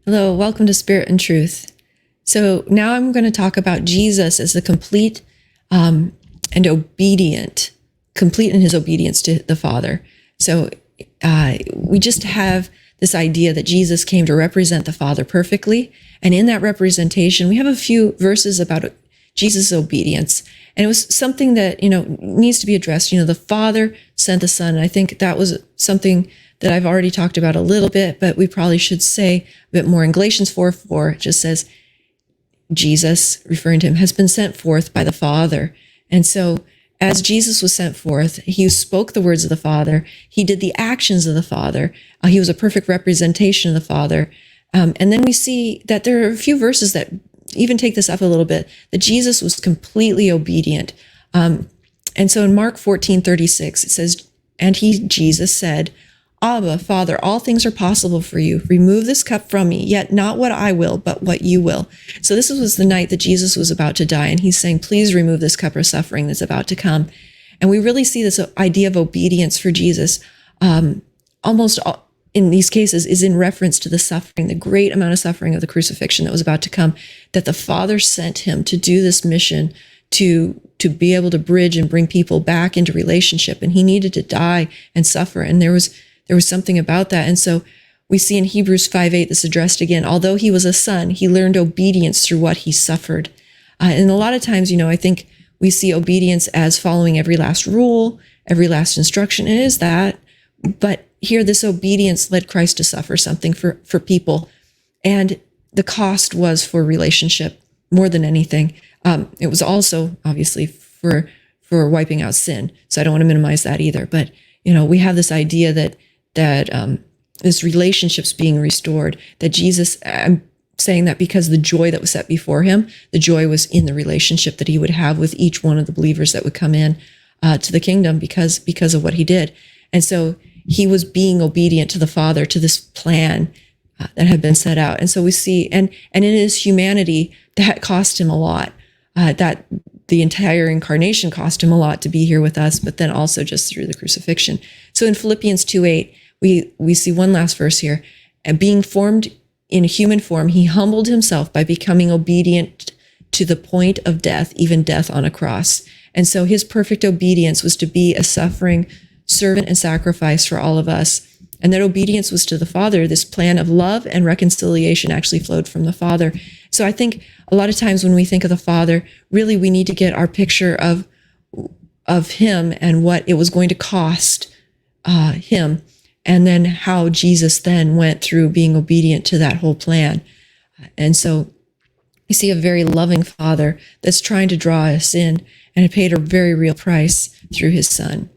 Hello, welcome to Spirit and Truth. So now I'm going to talk about Jesus as the complete and obedient, complete in his obedience to the Father. So we just have this idea that Jesus came to represent the Father perfectly. And in that representation, we have a few verses about Jesus' obedience. And it was something that, needs to be addressed. The Father sent the Son. And I think that was something that I've already talked about a little bit, but we probably should say a bit more. In Galatians 4:4, it just says, Jesus, referring to him, has been sent forth by the Father. And so as Jesus was sent forth, he spoke the words of the Father. He did the actions of the Father. He was a perfect representation of the Father. And then we see that there are a few verses that even take this up a little bit, that Jesus was completely obedient. And so in Mark 14:36, it says, and he, Jesus, said, Abba, Father, all things are possible for you. Remove this cup from me, yet not what I will, but what you will. So this was the night that Jesus was about to die, and he's saying, please remove this cup of suffering that's about to come. And we really see this idea of obedience for Jesus almost in these cases is in reference to the suffering, the great amount of suffering of the crucifixion that was about to come, that the Father sent him to do this mission to be able to bridge and bring people back into relationship. And he needed to die and suffer. And there was something about that. And so we see in Hebrews 5:8, this addressed again, although he was a son, he learned obedience through what he suffered. And a lot of times, I think we see obedience as following every last rule, every last instruction. It is that. But here, this obedience led Christ to suffer something for people. And the cost was for relationship more than anything. It was also, obviously, for wiping out sin. So I don't want to minimize that either. But, we have this idea that this relationship's being restored, that Jesus, I'm saying that because the joy that was set before him, the joy was in the relationship that he would have with each one of the believers that would come in to the kingdom because of what he did. And so he was being obedient to the Father, to this plan that had been set out. And so we see, and in his humanity, that cost him a lot, that the entire incarnation cost him a lot to be here with us, but then also just through the crucifixion. So in Philippians 2:8, we see one last verse here. And being formed in human form, he humbled himself by becoming obedient to the point of death, even death on a cross. And so his perfect obedience was to be a suffering servant and sacrifice for all of us. And that obedience was to the Father. This plan of love and reconciliation actually flowed from the Father. So I think a lot of times when we think of the Father, really we need to get our picture of him and what it was going to cost him, and then how Jesus then went through being obedient to that whole plan. And so we see a very loving Father that's trying to draw us in, and it paid a very real price through his Son.